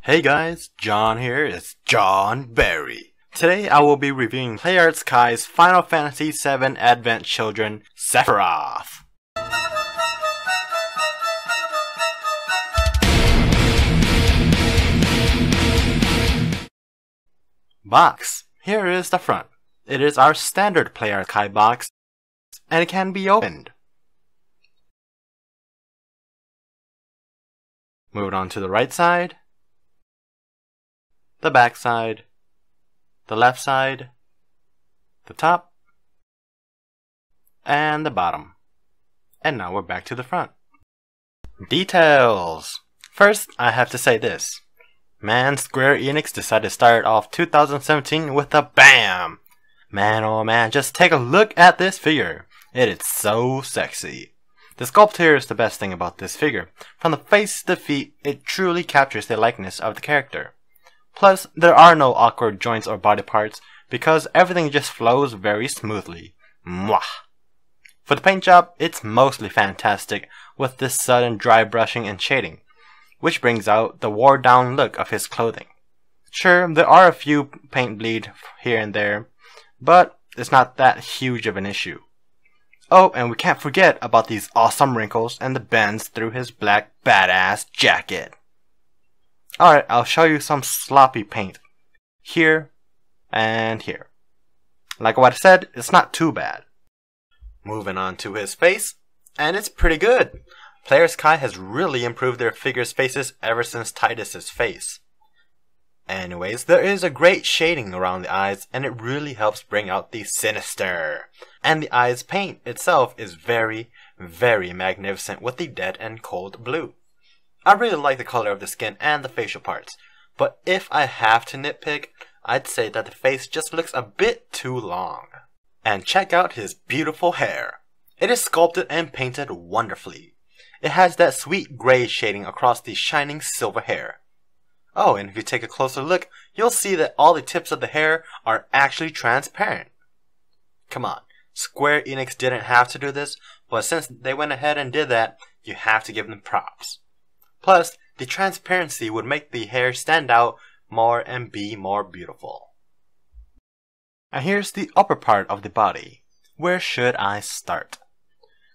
Hey guys, John here, it's John Berry. Today I will be reviewing PlayArts Kai's Final Fantasy VII Advent Children, Sephiroth. Box. Here is the front. It is our standard PlayArts Kai box, and it can be opened. Moving on to the right side, the back side, the left side, the top, and the bottom. And now we're back to the front. Details! First, I have to say this. Man, Square Enix decided to start off 2017 with a BAM! Man, oh man, just take a look at this figure. It is so sexy. The sculpt here is the best thing about this figure. From the face to the feet, it truly captures the likeness of the character. Plus, there are no awkward joints or body parts because everything just flows very smoothly. Mwah! For the paint job, it's mostly fantastic with this sudden dry brushing and shading, which brings out the wore down look of his clothing. Sure, there are a few paint bleed here and there, but it's not that huge of an issue. Oh, and we can't forget about these awesome wrinkles and the bends through his black badass jacket. Alright, I'll show you some sloppy paint. Here and here. Like what I said, it's not too bad. Moving on to his face, and it's pretty good. PlayArts Kai has really improved their figures' faces ever since Tidus's face. Anyways, there is a great shading around the eyes, and it really helps bring out the sinister. And the eyes paint itself is very, very magnificent with the dead and cold blue. I really like the color of the skin and the facial parts, but if I have to nitpick, I'd say that the face just looks a bit too long. And check out his beautiful hair. It is sculpted and painted wonderfully. It has that sweet gray shading across the shining silver hair. Oh, and if you take a closer look, you'll see that all the tips of the hair are actually transparent. Come on, Square Enix didn't have to do this, but since they went ahead and did that, you have to give them props. Plus, the transparency would make the hair stand out more and be more beautiful. And here's the upper part of the body. Where should I start?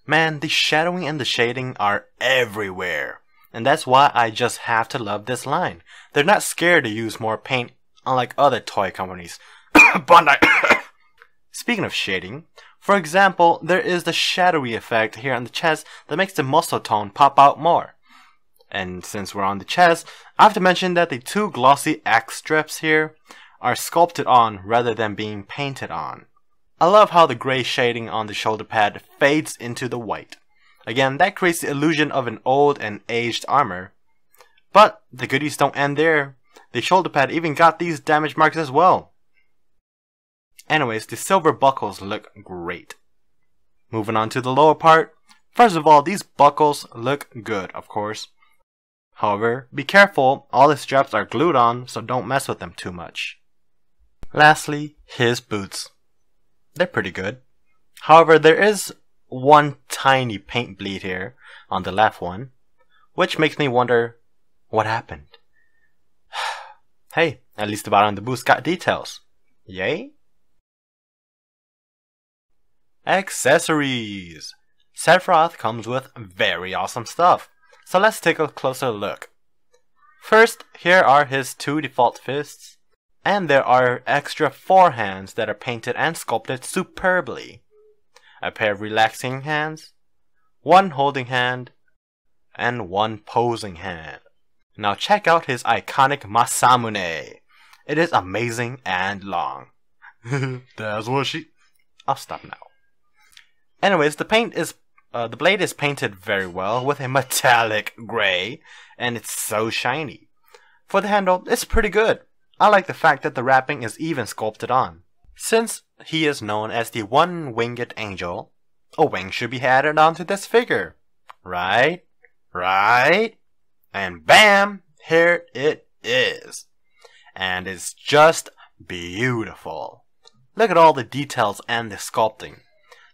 Man, the shadowing and the shading are everywhere. And that's why I just have to love this line. They're not scared to use more paint, unlike other toy companies. Bandai! Speaking of shading, for example, there is the shadowy effect here on the chest that makes the muscle tone pop out more. And since we're on the chest, I have to mention that the two glossy axe strips here are sculpted on rather than being painted on. I love how the gray shading on the shoulder pad fades into the white. Again, that creates the illusion of an old and aged armor. But the goodies don't end there. The shoulder pad even got these damage marks as well. Anyways, the silver buckles look great. Moving on to the lower part. First of all, these buckles look good, of course. However, be careful, all the straps are glued on, so don't mess with them too much. Lastly, his boots. They're pretty good. However, there is one tiny paint bleed here on the left one, which makes me wonder what happened. Hey, at least the bottom of the boots got details. Yay? Accessories. Sephiroth comes with very awesome stuff, so let's take a closer look. First, here are his two default fists, and there are extra forehands that are painted and sculpted superbly. A pair of relaxing hands, one holding hand, and one posing hand. Now check out his iconic Masamune. It is amazing and long. That's what she... I'll stop now. Anyways, the blade is painted very well with a metallic gray, and it's so shiny. For the handle, it's pretty good. I like the fact that the wrapping is even sculpted on. Since he is known as the one-winged angel, a wing should be added onto this figure. Right? Right? And bam! Here it is. And it's just beautiful. Look at all the details and the sculpting.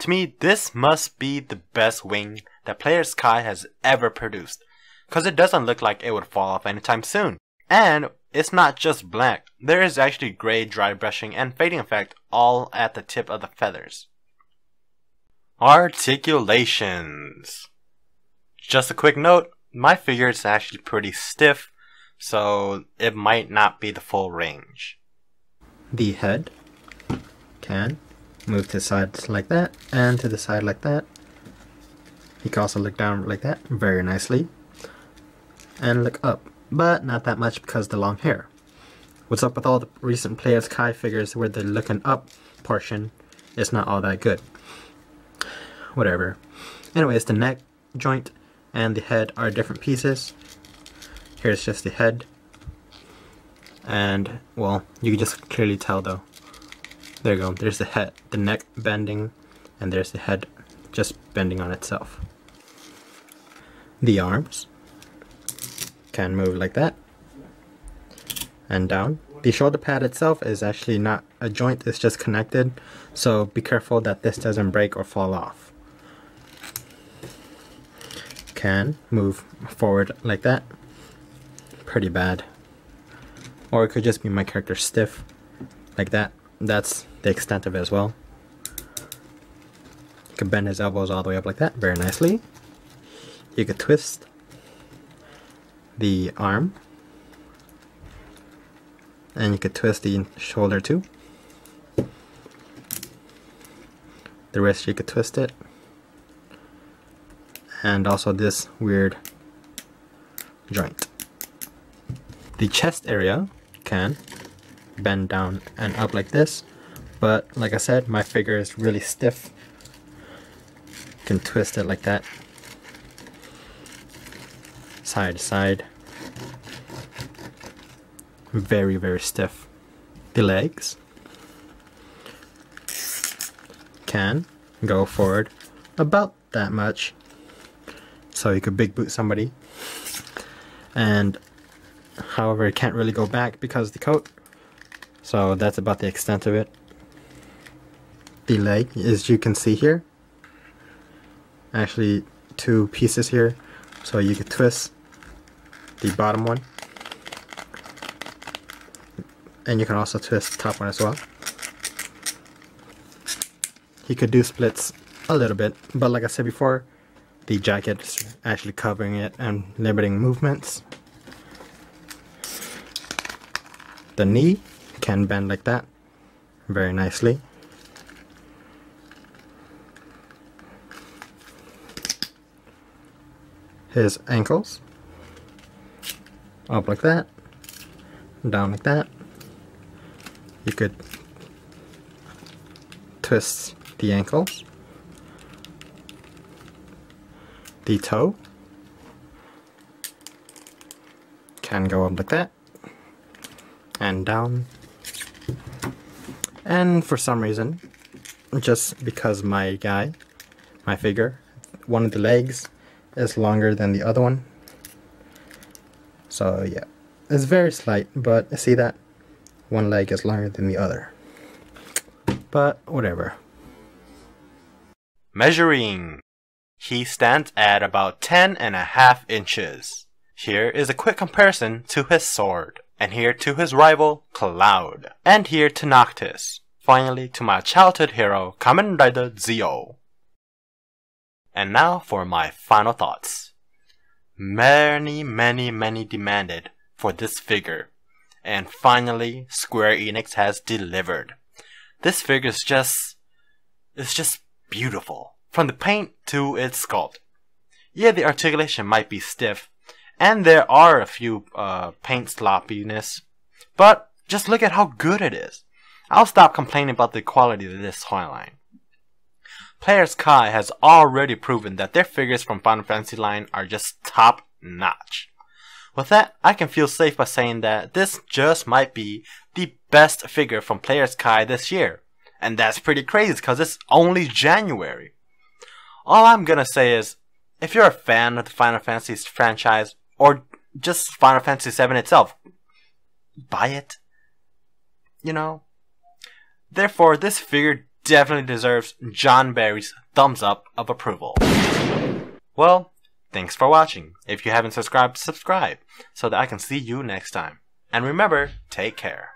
To me, this must be the best wing that PlayArts Kai has ever produced, cause it doesn't look like it would fall off anytime soon. And it's not just black, there is actually gray dry brushing and fading effect all at the tip of the feathers. Articulations. Just a quick note, my figure is actually pretty stiff, so it might not be the full range. The head can move to the side like that and to the side like that. You can also look down like that very nicely and look up, but not that much because of the long hair. What's up with all the recent Players Kai figures where the looking up portion is not all that good? Whatever. Anyways, the neck joint and the head are different pieces. Here's just the head. And, well, you can just clearly tell though. There you go. There's the head, the neck bending, and there's the head just bending on itself. The arms can move like that and down. The shoulder pad itself is actually not a joint, it's just connected, so be careful that this doesn't break or fall off. Can move forward like that. Pretty bad. Or it could just be my character stiff like that. That's the extent of it as well. You could bend his elbows all the way up like that very nicely. You could twist the arm, and you could twist the shoulder too. The wrist, you could twist it, and also this weird joint. The chest area can bend down and up like this, but like I said, my figure is really stiff. You can twist it like that, side to side. Very, very stiff. The legs can go forward about that much, so you could big boot somebody, and however it can't really go back because of the coat, so that's about the extent of it. The leg, as you can see here, actually two pieces here, so you could twist the bottom one, and you can also twist the top one as well. You could do splits a little bit, but like I said before, the jacket is actually covering it and limiting movements. The knee can bend like that very nicely. His ankles up like that, down like that. You could twist the ankles. The toe can go up like that and down. And for some reason, just because my figure, one of the legs is longer than the other one. So yeah, it's very slight, but see that? One leg is longer than the other. But whatever. Measuring. He stands at about 10.5 inches. Here is a quick comparison to his sword. And here to his rival, Cloud. And here to Noctis. Finally to my childhood hero, Kamen Rider Zio. And now for my final thoughts. Many demanded for this figure. And finally, Square Enix has delivered. This figure is just beautiful. From the paint to its sculpt. Yeah, the articulation might be stiff, and there are a few paint sloppiness, but just look at how good it is. I'll stop complaining about the quality of this toy line. Players Kai has already proven that their figures from Final Fantasy line are just top notch. With that, I can feel safe by saying that this just might be the best figure from Players Kai this year. And that's pretty crazy because it's only January. All I'm gonna say is, if you're a fan of the Final Fantasy franchise, or just Final Fantasy VII itself, buy it. You know? Therefore, this figure definitely deserves John Barry's thumbs up of approval. Well, Thanks for watching. If you haven't subscribed, subscribe so that I can see you next time. And remember, take care.